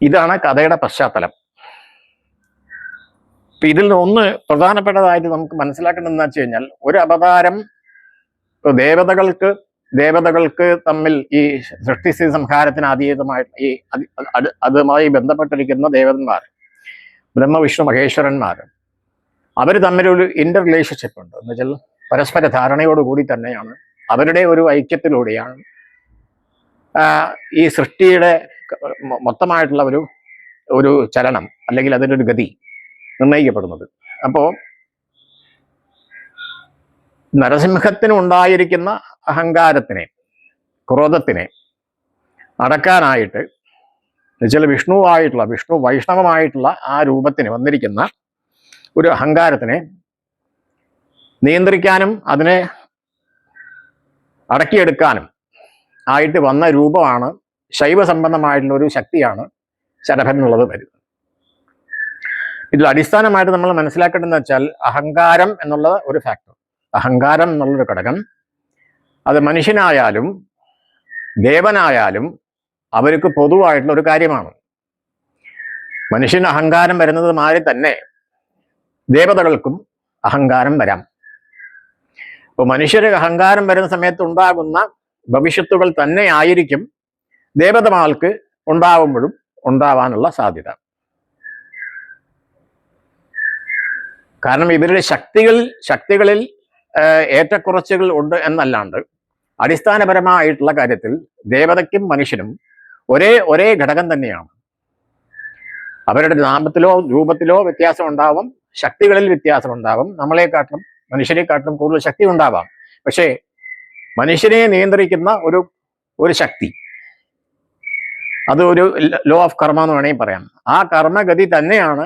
ഇതാണ് കഥയുടെ പശ്ചാത്തലം. ഇപ്പൊ ഇതിൽ ഒന്ന് പ്രധാനപ്പെട്ടതായിട്ട് നമുക്ക് മനസ്സിലാക്കേണ്ടതെന്ന് വെച്ച് കഴിഞ്ഞാൽ, ഒരു അവതാരം ദേവതകൾക്ക് തമ്മിൽ ഈ സൃഷ്ടിസ്ഥിതി സംഹാരത്തിന് അതീതമായിട്ട് ഈ അതുമായി ബന്ധപ്പെട്ടിരിക്കുന്ന ദേവന്മാർ, ബ്രഹ്മവിഷ്ണു മഹേശ്വരന്മാർ, അവർ തമ്മിലൊരു ഇന്റർ റിലേഷൻഷിപ്പ് ഉണ്ട്. എന്ന് വെച്ചാൽ പരസ്പര ധാരണയോടുകൂടി തന്നെയാണ്, അവരുടെ ഒരു ഐക്യത്തിലൂടെയാണ് ഈ സൃഷ്ടിയുടെ മൊത്തമായിട്ടുള്ള ഒരു ചലനം അല്ലെങ്കിൽ അതിൻ്റെ ഒരു ഗതി നിർണയിക്കപ്പെടുന്നത്. അപ്പോ നരസിംഹത്തിന് ഉണ്ടായിരിക്കുന്ന അഹങ്കാരത്തിനെ, ക്രോധത്തിനെ അടക്കാനായിട്ട് എന്നുവെച്ചാൽ വിഷ്ണു വൈഷ്ണവമായിട്ടുള്ള ആ രൂപത്തിന് വന്നിരിക്കുന്ന ഒരു അഹങ്കാരത്തിനെ നിയന്ത്രിക്കാനും അതിനെ അടക്കിയെടുക്കാനും ആയിട്ട് വന്ന രൂപമാണ്, ശൈവ സംബന്ധമായിട്ടുള്ള ഒരു ശക്തിയാണ് ശരഭൻ എന്നുള്ളത് വരുന്നത്. ഇതിൽ അടിസ്ഥാനമായിട്ട് നമ്മൾ മനസ്സിലാക്കേണ്ടതെന്ന് വെച്ചാൽ, അഹങ്കാരം എന്നുള്ള ഒരു ഫാക്ടർ, അഹങ്കാരം എന്നുള്ളൊരു ഘടകം, അത് മനുഷ്യനായാലും ദേവനായാലും അവർക്ക് പൊതുവായിട്ടുള്ള ഒരു കാര്യമാണ്. മനുഷ്യന് അഹങ്കാരം വരുന്നത് മാതിരി തന്നെ ദേവതകൾക്കും അഹങ്കാരം വരാം. ഇപ്പൊ മനുഷ്യര് അഹങ്കാരം വരുന്ന സമയത്ത് ഉണ്ടാകുന്ന ഭവിഷ്യത്തുകൾ തന്നെ ആയിരിക്കും ദേവതമാർക്ക് ഉണ്ടാവുമ്പോഴും ഉണ്ടാവാനുള്ള സാധ്യത. കാരണം ഇവരുടെ ശക്തികളിൽ ഏറ്റക്കുറച്ചുകൾ ഉണ്ട് എന്നല്ലാണ്ട് അടിസ്ഥാനപരമായിട്ടുള്ള കാര്യത്തിൽ ദേവതയ്ക്കും മനുഷ്യനും ഒരേ ഘടകം തന്നെയാണ്. അവരുടെ നാമത്തിലോ രൂപത്തിലോ വ്യത്യാസം ഉണ്ടാവും, ശക്തികളിൽ വ്യത്യാസം ഉണ്ടാവും, മനുഷ്യരെക്കാട്ടിലും കൂടുതൽ ശക്തി ഉണ്ടാവാം. പക്ഷേ മനുഷ്യനെ നിയന്ത്രിക്കുന്ന ഒരു ശക്തി, അത് ഒരു ലോ ഓഫ് കർമ്മ എന്ന് വേണമെങ്കിൽ പറയാം. ആ കർമ്മഗതി തന്നെയാണ്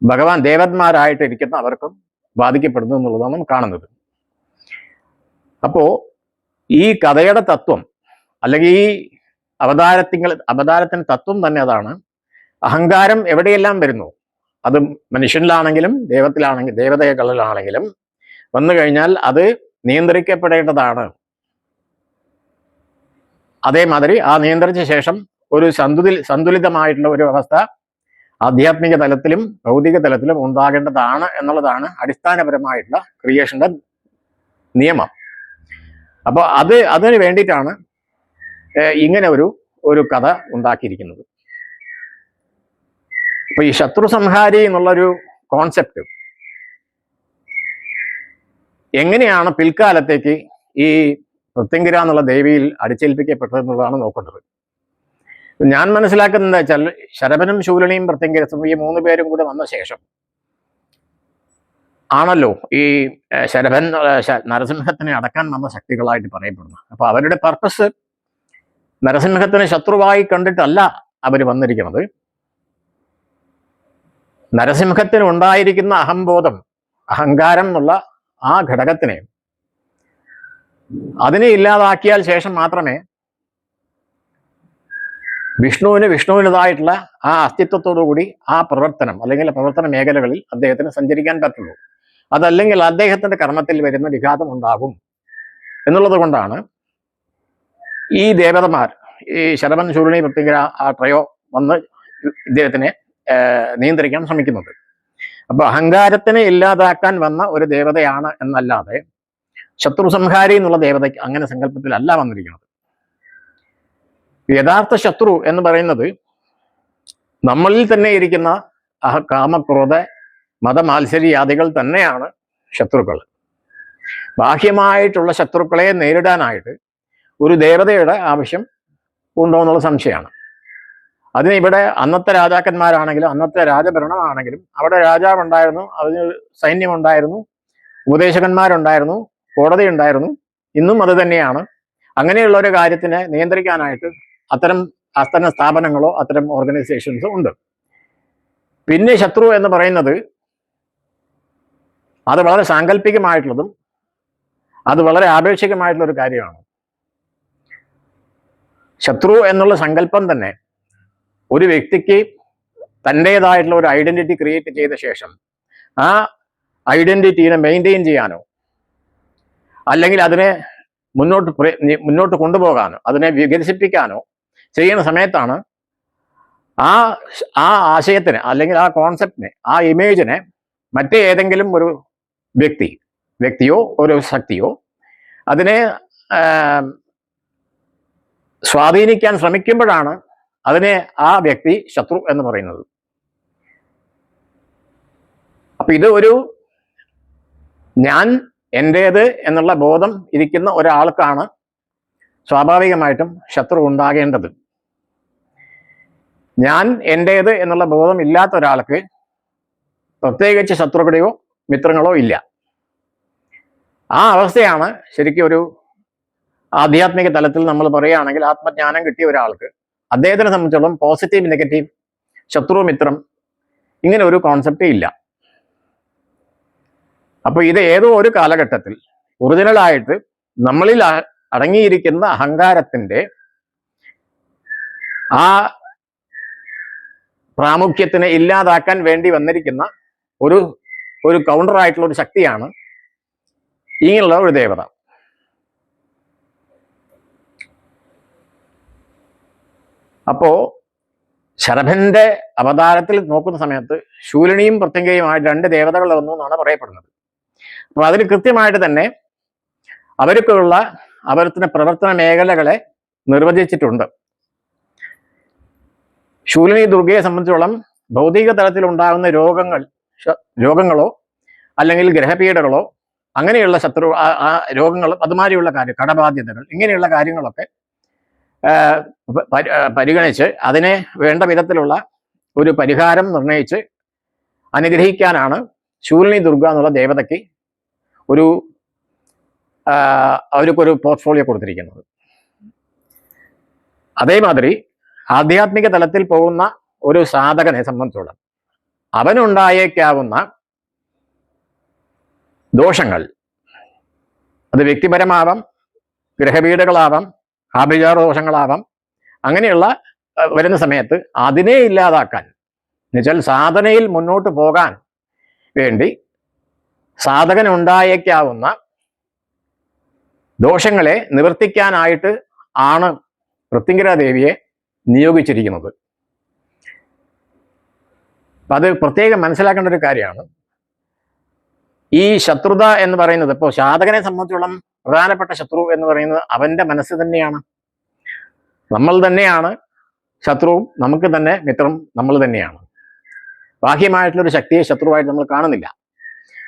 ഭഗവാൻ ദേവന്മാരായിട്ട് ഇരിക്കുന്ന അവർക്കും ബാധിക്കപ്പെടുന്നു എന്നുള്ളതാണ് നാം കാണുന്നത്. അപ്പോ ഈ കഥയുടെ തത്വം അല്ലെങ്കിൽ ഈ അവതാരത്തിന് തത്വം തന്നെ അതാണ്. അഹങ്കാരം എവിടെയെല്ലാം വരുന്നു, അത് മനുഷ്യനിലാണെങ്കിലും ദേവതകളിലാണെങ്കിലും വന്നു കഴിഞ്ഞാൽ അത് നിയന്ത്രിക്കപ്പെടേണ്ടതാണ്. അതേമാതിരി ആ നിയന്ത്രിച്ച ശേഷം ഒരു സന്തുലിതമായിട്ടുള്ള ഒരു അവസ്ഥ ആധ്യാത്മിക തലത്തിലും ഭൗതിക തലത്തിലും ഉണ്ടാകേണ്ടതാണ് എന്നുള്ളതാണ് അടിസ്ഥാനപരമായിട്ടുള്ള ക്രിയേഷന്റെ നിയമം. അപ്പോൾ അതിന് വേണ്ടിയിട്ടാണ് ഇങ്ങനെ ഒരു കഥ ഉണ്ടാക്കിയിരിക്കുന്നത്. അപ്പൊ ഈ ശത്രു സംഹാരി എന്നുള്ളൊരു കോൺസെപ്റ്റ് എങ്ങനെയാണ് പിൽക്കാലത്തേക്ക് ഈ പ്രത്യങ്കിര എന്നുള്ള ദേവിയിൽ അടിച്ചേൽപ്പിക്കപ്പെട്ടത് എന്നുള്ളതാണ് നോക്കേണ്ടത്. ഞാൻ മനസ്സിലാക്കുന്നത് എന്താ വെച്ചാൽ, ശരഭനും ശൂലണിയും പ്രത്യങ്കിരസും ഈ 3 പേരും കൂടെ വന്ന ശേഷം ആണല്ലോ ഈ ശരഭൻ നരസിംഹത്തിനെ അടക്കാൻ വന്ന ശക്തികളായിട്ട് പറയപ്പെടുന്നത്. അപ്പൊ അവരുടെ പർപ്പസ് നരസിംഹത്തിനെ ശത്രുവായി കണ്ടിട്ടല്ല അവർ വന്നിരിക്കുന്നത്. നരസിംഹത്തിന് ഉണ്ടായിരിക്കുന്ന അഹംബോധം, അഹങ്കാരം എന്നുള്ള ആ ഘടകത്തിനെ അതിനെ ഇല്ലാതാക്കിയാൽ ശേഷം മാത്രമേ വിഷ്ണുവിൻ്റെതായിട്ടുള്ള ആ അസ്തിത്വത്തോടുകൂടി ആ പ്രവർത്തനം അല്ലെങ്കിൽ പ്രവർത്തന മേഖലകളിൽ അദ്ദേഹത്തിന് സഞ്ചരിക്കാൻ പറ്റുള്ളൂ. അതല്ലെങ്കിൽ അദ്ദേഹത്തിന്റെ കർമ്മത്തിൽ വരുന്ന വിഘാതം ഉണ്ടാകും എന്നുള്ളത് കൊണ്ടാണ് ഈ ദേവതമാർ, ഈ ശരഭൻ ശൂലിനി പ്രത്യങ്കിര ആ ട്രയോ വന്ന് ഇദ്ദേഹത്തിനെ നിയന്ത്രിക്കാൻ ശ്രമിക്കുന്നത്. അപ്പൊ അഹങ്കാരത്തിനെ ഇല്ലാതാക്കാൻ വന്ന ഒരു ദേവതയാണ് എന്നല്ലാതെ ശത്രു സംഹാരി എന്നുള്ള ദേവതയ്ക്ക് അങ്ങനെ സങ്കല്പത്തിലല്ല വന്നിരിക്കുന്നത്. യഥാർത്ഥ ശത്രു എന്ന് പറയുന്നത് നമ്മളിൽ തന്നെ ഇരിക്കുന്ന കാമക്രോധ മതമാത്സര്യാദികൾ തന്നെയാണ് ശത്രുക്കൾ. ബാഹ്യമായിട്ടുള്ള ശത്രുക്കളെ നേരിടാനായിട്ട് ഒരു ദേവതയുടെ ആവശ്യം ഉണ്ടോ എന്നുള്ള സംശയമാണ്. അതിന് ഇവിടെ അന്നത്തെ രാജാക്കന്മാരാണെങ്കിലും അന്നത്തെ രാജഭരണമാണെങ്കിലും അവിടെ രാജാവ് ഉണ്ടായിരുന്നു, അതിന് സൈന്യമുണ്ടായിരുന്നു, ഉപദേശകന്മാരുണ്ടായിരുന്നു, കോടതി ഉണ്ടായിരുന്നു. ഇന്നും അത് തന്നെയാണ്. അങ്ങനെയുള്ള ഒരു കാര്യത്തിനെ നിയന്ത്രിക്കാനായിട്ട് അത്തരം സ്ഥാപനങ്ങളോ അത്തരം ഓർഗനൈസേഷൻസോ ഉണ്ട്. പിന്നെ ശത്രു എന്ന് പറയുന്നത് അത് വളരെ സാങ്കല്പികമായിട്ടുള്ളതും അത് വളരെ ആപേക്ഷികമായിട്ടുള്ള ഒരു കാര്യമാണ്. ശത്രു എന്നുള്ള സങ്കല്പം തന്നെ ഒരു വ്യക്തിക്ക് തൻ്റെതായിട്ടുള്ള ഒരു ഐഡന്റിറ്റി ക്രിയേറ്റ് ചെയ്ത ശേഷം ആ ഐഡന്റിറ്റിയെ മെയിൻറ്റെയിൻ ചെയ്യാനോ അല്ലെങ്കിൽ അതിനെ മുന്നോട്ട് കൊണ്ടുപോകാനോ അതിനെ വികസിപ്പിക്കാനോ ചെയ്യുന്ന സമയത്താണ് ആ ആ ആശയത്തിന് അല്ലെങ്കിൽ ആ കോൺസെപ്റ്റിനെ, ആ ഇമേജിനെ മറ്റേതെങ്കിലും ഒരു വ്യക്തിയോ ഒരു ശക്തിയോ അതിനെ സ്വാധീനിക്കാൻ ശ്രമിക്കുമ്പോഴാണ് അതിനെ ആ വ്യക്തി ശത്രു എന്ന് പറയുന്നത്. അപ്പൊ ഇത് ഒരു ഞാൻ എൻ്റേത് എന്നുള്ള ബോധം ഇരിക്കുന്ന ഒരാൾക്കാണ് സ്വാഭാവികമായിട്ടും ശത്രു ഉണ്ടാകേണ്ടത്. ഞാൻ എൻ്റേത് എന്നുള്ള ബോധം ഇല്ലാത്ത ഒരാൾക്ക് പ്രത്യേകിച്ച് ശത്രുക്കളെയോ മിത്രങ്ങളോ ഇല്ല. ആ അവസ്ഥയാണ് ശരിക്കും ഒരു ആധ്യാത്മിക തലത്തിൽ നമ്മൾ പറയുകയാണെങ്കിൽ ആത്മജ്ഞാനം കിട്ടിയ ഒരാൾക്ക് അദ്ദേഹത്തിനെ സംബന്ധിച്ചോളം പോസിറ്റീവ്, നെഗറ്റീവ്, ശത്രു, മിത്രം ഇങ്ങനെ ഒരു കോൺസെപ്റ്റേ ഇല്ല. അപ്പൊ ഇത് ഏതോ ഒരു കാലഘട്ടത്തിൽ ഒറിജിനലായിട്ട് നമ്മളിൽ അടങ്ങിയിരിക്കുന്ന അഹങ്കാരത്തിന്റെ ആ പ്രാമുഖ്യത്തിനെ ഇല്ലാതാക്കാൻ വേണ്ടി വന്നിരിക്കുന്ന ഒരു കൗണ്ടർ ആയിട്ടുള്ള ഒരു ശക്തിയാണ് ഇങ്ങനെയുള്ള ഒരു ദേവത. അപ്പോ ശരഭന്റെ അവതാരത്തിൽ നോക്കുന്ന സമയത്ത് ശൂലിനിയും പ്രത്യംഗയുമായിട്ട് രണ്ട് ദേവതകൾ വന്നു എന്നാണ് പറയപ്പെടുന്നത്. അപ്പൊ അതിൽ കൃത്യമായിട്ട് തന്നെ അവർക്കുള്ള അവരുടെ പ്രവർത്തന മേഖലകളെ നിർവചിച്ചിട്ടുണ്ട്. ശൂലിനി ദുർഗയെ സംബന്ധിച്ചോളം ഭൗതിക തലത്തിൽ ഉണ്ടാകുന്ന രോഗങ്ങളോ അല്ലെങ്കിൽ ഗ്രഹപീഠകളോ അങ്ങനെയുള്ള രോഗങ്ങളും അതുമാതിരിയുള്ള കാര്യം, കടബാധ്യതകൾ, ഇങ്ങനെയുള്ള കാര്യങ്ങളൊക്കെ പരിഗണിച്ച് അതിനെ വേണ്ട വിധത്തിലുള്ള ഒരു പരിഹാരം നിർണയിച്ച് അനുഗ്രഹിക്കാനാണ് ശൂലിനി ദുർഗ എന്നുള്ള ദേവതയ്ക്ക് അവർക്കൊരു പോർട്ട്ഫോളിയോ കൊടുത്തിരിക്കുന്നത്. അതേമാതിരി ആധ്യാത്മിക തലത്തിൽ പോകുന്ന ഒരു സാധകനെ സംബന്ധിച്ചോളം അവനുണ്ടായേക്കാവുന്ന ദോഷങ്ങൾ, അത് വ്യക്തിപരമാവാം, ഗ്രഹപീഠകളാവാം, ആഭിചാര ദോഷങ്ങളാവാം, അങ്ങനെയുള്ള വരുന്ന സമയത്ത് അതിനെ ഇല്ലാതാക്കാൻ, എന്നുവെച്ചാൽ സാധനയിൽ മുന്നോട്ട് പോകാൻ വേണ്ടി സാധകനുണ്ടായേക്കാവുന്ന ദോഷങ്ങളെ നിവർത്തിക്കാനായിട്ട് ആണ് പ്രത്യംഗരാ ദേവിയെ നിയോഗിച്ചിരിക്കുന്നത്. അപ്പം അത് പ്രത്യേകം മനസ്സിലാക്കേണ്ട ഒരു കാര്യമാണ്. ഈ ശത്രുത എന്ന് പറയുന്നത്, ഇപ്പോൾ സാധകനെ സംബന്ധിച്ചോളം പ്രധാനപ്പെട്ട ശത്രു എന്ന് പറയുന്നത് അവന്റെ മനസ്സ് തന്നെയാണ്. നമ്മൾ തന്നെയാണ് ശത്രുവും, നമുക്ക് തന്നെ മിത്രം നമ്മൾ തന്നെയാണ്. ബാഹ്യമായിട്ടുള്ളൊരു ശക്തിയെ ശത്രുവായിട്ട് നമ്മൾ കാണുന്നില്ല.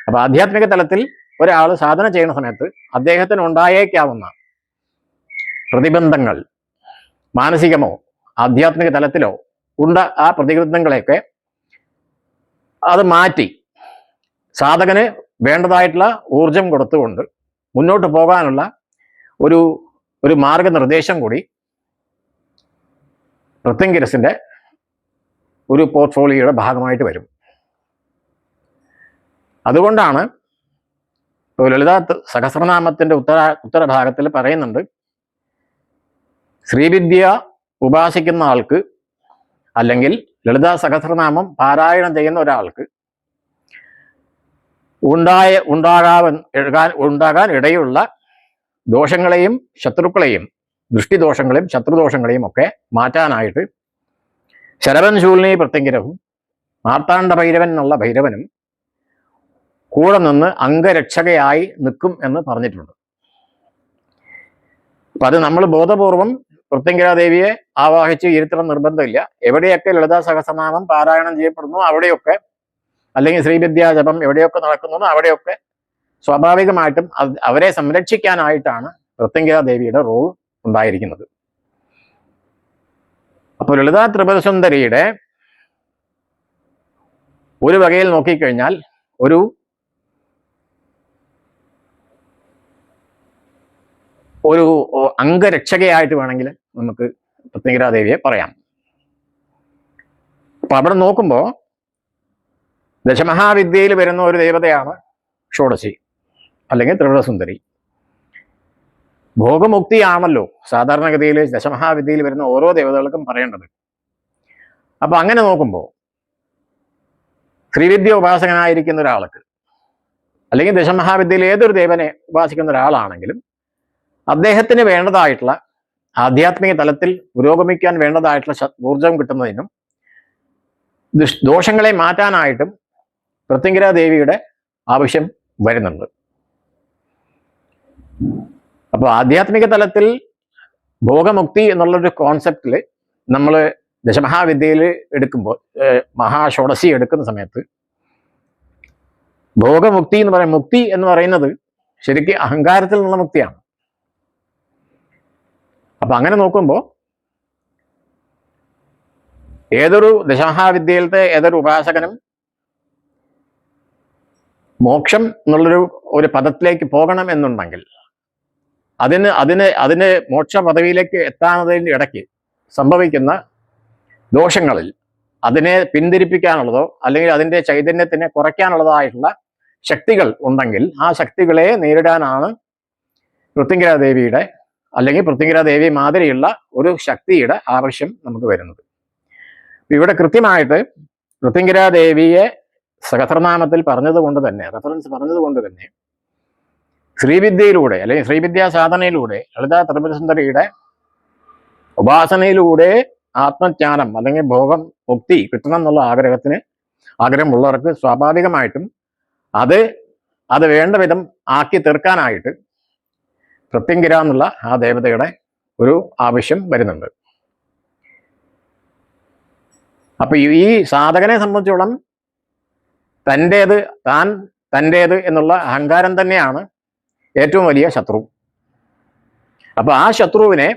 അപ്പൊ ആധ്യാത്മിക തലത്തിൽ ഒരാൾ സാധന ചെയ്യുന്ന സമയത്ത് അദ്ദേഹത്തിന് ഉണ്ടായേക്കാവുന്ന പ്രതിബന്ധങ്ങൾ, മാനസികമോ ആധ്യാത്മിക തലത്തിലോ ആ പ്രതിബന്ധങ്ങളെയൊക്കെ അത് മാറ്റി സാധകന് വേണ്ടതായിട്ടുള്ള ഊർജം കൊടുത്തുകൊണ്ട് മുന്നോട്ട് പോകാനുള്ള ഒരു മാർഗനിർദ്ദേശം കൂടി പ്രത്യംഗരസിന്റെ ഒരു പോർട്ട്ഫോളിയോയുടെ ഭാഗമായിട്ട് വരും. അതുകൊണ്ടാണ് ലളിതാ സഹസ്രനാമത്തിന്റെ ഉത്തരഭാഗത്തിൽ പറയുന്നുണ്ട്, ശ്രീവിദ്യ ഉപാസിക്കുന്ന ആൾക്ക് അല്ലെങ്കിൽ ലളിതാ സഹസ്രനാമം പാരായണം ചെയ്യുന്ന ഒരാൾക്ക് ഉണ്ടാകാൻ ഇടയുള്ള ദോഷങ്ങളെയും ശത്രുക്കളെയും, ദൃഷ്ടിദോഷങ്ങളെയും ശത്രുദോഷങ്ങളെയും ഒക്കെ മാറ്റാനായിട്ട് ശരവൻ ശൂലിനി പ്രത്യംഗരവും മാർത്താണ്ഡ ഭൈരവൻ എന്നുള്ള ഭൈരവനും കൂടെ നിന്ന് അംഗരക്ഷകയായി നിൽക്കും എന്ന് പറഞ്ഞിട്ടുണ്ട്. അപ്പൊ അത് നമ്മൾ ബോധപൂർവം പ്രത്യംഗരാദേവിയെ ആവാഹിച്ച് ഇരുത്തണം നിർബന്ധമില്ല. എവിടെയൊക്കെ ലളിതാ സഹസ്രനാമം പാരായണം ചെയ്യപ്പെടുന്നു അവിടെയൊക്കെ, അല്ലെങ്കിൽ ശ്രീവിദ്യാ ജപം എവിടെയൊക്കെ നടക്കുന്നു അവിടെയൊക്കെ സ്വാഭാവികമായിട്ടും അവരെ സംരക്ഷിക്കാനായിട്ടാണ് പ്രത്യംഗരാദേവിയുടെ റോൾ ഉണ്ടായിരിക്കുന്നത്. അപ്പോൾ ലളിതാ ത്രിപുരസുന്ദരിയുടെ ഒരു വകയിൽ നോക്കിക്കഴിഞ്ഞാൽ ഒരു അംഗരക്ഷകയായിട്ട് വേണമെങ്കിൽ നമുക്ക് പ്രത്യംഗരാദേവിയെ പറയാം. അപ്പൊ അവിടെ നോക്കുമ്പോൾ ദശമഹാവിദ്യയിൽ വരുന്ന ഒരു ദേവതയാണ് ഷോഡശി അല്ലെങ്കിൽ ത്രിപുരസുന്ദരി. ഭോഗമുക്തിയാണല്ലോ സാധാരണഗതിയിൽ ദശമഹാവിദ്യയിൽ വരുന്ന ഓരോ ദേവതകൾക്കും പറയേണ്ടത്. അപ്പൊ അങ്ങനെ നോക്കുമ്പോൾ ശ്രീവിദ്യ ഉപാസകനായിരിക്കുന്ന ഒരാൾക്ക്, അല്ലെങ്കിൽ ദശമഹാവിദ്യയിൽ ഏതൊരു ദേവനെ ഉപാസിക്കുന്ന ഒരാളാണെങ്കിലും അദ്ദേഹത്തിന് വേണ്ടതായിട്ടുള്ള ആധ്യാത്മിക തലത്തിൽ പുരോഗമിക്കാൻ വേണ്ടതായിട്ടുള്ള ഊർജം കിട്ടുന്നതിനും ദോഷങ്ങളെ മാറ്റാനായിട്ടും പ്രത്യംഗരാ ദേവിയുടെ ആവശ്യം വരുന്നുണ്ട്. അപ്പോൾ ആധ്യാത്മിക തലത്തിൽ ഭോഗമുക്തി എന്നുള്ളൊരു കോൺസെപ്റ്റിൽ നമ്മൾ ദശമഹാവിദ്യയിൽ എടുക്കുമ്പോൾ, മഹാഷോഡശി എടുക്കുന്ന സമയത്ത് ഭോഗമുക്തി എന്ന് പറയുന്നത്, മുക്തി എന്ന് പറയുന്നത് ശരിക്കും അഹങ്കാരത്തിൽ നിന്നുള്ള മുക്തിയാണ്. അപ്പൊ അങ്ങനെ നോക്കുമ്പോൾ ഏതൊരു ദശമഹാവിദ്യയിലത്തെ ഏതൊരു ഉപാസകനും മോക്ഷം എന്നുള്ളൊരു പദത്തിലേക്ക് പോകണം എന്നുണ്ടെങ്കിൽ അതിന് മോക്ഷ പദവിയിലേക്ക് എത്താനതിൻ്റെ ഇടയ്ക്ക് സംഭവിക്കുന്ന ദോഷങ്ങളിൽ അതിനെ പിന്തിരിപ്പിക്കാനുള്ളതോ അല്ലെങ്കിൽ അതിൻ്റെ ചൈതന്യത്തിനെ കുറയ്ക്കാനുള്ളതായിട്ടുള്ള ശക്തികൾ ഉണ്ടെങ്കിൽ ആ ശക്തികളെ നേരിടാനാണ് പ്രത്യംഗരാ ദേവിയുടെ അല്ലെങ്കിൽ പ്രത്യംഗരാ ദേവി മാതിരിയുള്ള ഒരു ശക്തിയുടെ ആവശ്യം നമുക്ക് വരുന്നത്. ഇവിടെ കൃത്യമായിട്ട് പ്രത്യംഗരാ ദേവിയെ സഹസ്രനാമത്തിൽ പറഞ്ഞതുകൊണ്ട് തന്നെ, റെഫറൻസ് പറഞ്ഞതുകൊണ്ട് തന്നെ, ശ്രീവിദ്യയിലൂടെ അല്ലെങ്കിൽ ശ്രീവിദ്യാ സാധനയിലൂടെ, ലളിതാ ത്രിപുരസുന്ദരിയുടെ ഉപാസനയിലൂടെ ആത്മജ്ഞാനം അല്ലെങ്കിൽ ഭോഗം മുക്തി കിട്ടണം എന്നുള്ള ആഗ്രഹമുള്ളവർക്ക് സ്വാഭാവികമായിട്ടും അത് വേണ്ട വിധം ആക്കി തീർക്കാനായിട്ട് പ്രത്യംഗര എന്നുള്ള ആ ദേവതയുടെ ഒരു ആവശ്യം വരുന്നുണ്ട്. അപ്പൊ ഈ സാധകനെ സംബന്ധിച്ചോളം തൻ്റേത് എന്നുള്ള അഹങ്കാരം തന്നെയാണ് ഏറ്റവും വലിയ ശത്രു. അപ്പൊ ആ ശത്രുവിനെ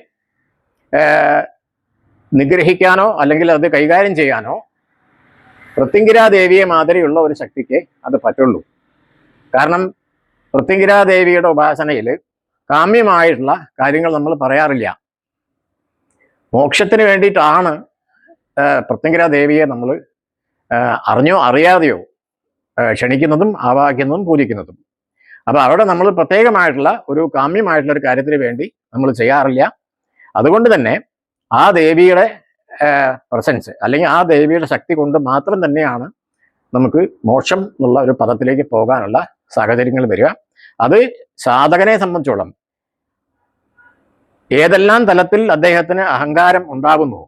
നിഗ്രഹിക്കാനോ അല്ലെങ്കിൽ അത് കൈകാര്യം ചെയ്യാനോ പ്രത്യംഗരാ ദേവിയെ മാതിരിയുള്ള ഒരു ശക്തിക്ക് അത് പറ്റുള്ളൂ. കാരണം പ്രത്യംഗരാ ദേവിയുടെ ഉപാസനയിൽ കാമ്യമായിട്ടുള്ള കാര്യങ്ങൾ നമ്മൾ പറയാറില്ല. മോക്ഷത്തിന് വേണ്ടിയിട്ടാണ് പ്രത്യംഗരാ ദേവിയെ നമ്മൾ അറിഞ്ഞോ അറിയാതെയോ ക്ഷണിക്കുന്നതും ആവാഹിക്കുന്നതും പൂജിക്കുന്നതും. അപ്പൊ അവിടെ നമ്മൾ പ്രത്യേകമായിട്ടുള്ള ഒരു കാമ്യമായിട്ടുള്ള ഒരു കാര്യത്തിന് വേണ്ടി നമ്മൾ ചെയ്യാറില്ല. അതുകൊണ്ട് തന്നെ ആ ദേവിയുടെ പ്രസൻസ് അല്ലെങ്കിൽ ആ ദേവിയുടെ ശക്തി കൊണ്ട് മാത്രം തന്നെയാണ് നമുക്ക് മോക്ഷം എന്നുള്ള ഒരു പദത്തിലേക്ക് പോകാനുള്ള സാഹചര്യങ്ങൾ വരിക. അത് സാധകനെ സംബന്ധിച്ചോളം ഏതെല്ലാം തലത്തിൽ അദ്ദേഹത്തിന് അഹങ്കാരം ഉണ്ടാകുന്നു,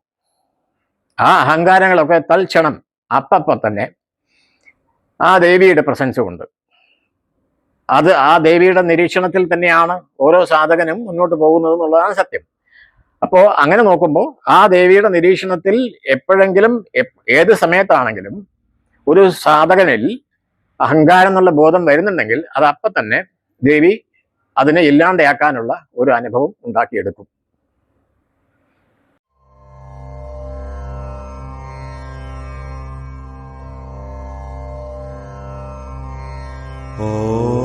ആ അഹങ്കാരങ്ങളൊക്കെ തൽക്ഷണം അപ്പം തന്നെ ആ ദേവിയുടെ പ്രസൻസ് കൊണ്ട് ആ ദേവിയുടെ നിരീക്ഷണത്തിൽ തന്നെയാണ് ഓരോ സാധകനും മുന്നോട്ട് പോകുന്നത് എന്നുള്ളതാണ് സത്യം. അപ്പോൾ അങ്ങനെ നോക്കുമ്പോൾ ആ ദേവിയുടെ നിരീക്ഷണത്തിൽ എപ്പോഴെങ്കിലും ഏത് സമയത്താണെങ്കിലും ഒരു സാധകനിൽ അഹങ്കാരം എന്നുള്ള ബോധം വരുന്നുണ്ടെങ്കിൽ അത് അപ്പം തന്നെ ദേവി അതിനെ ഇല്ലാണ്ടാക്കാനുള്ള ഒരു അനുഭവം ഉണ്ടാക്കിയെടുക്കും. Oh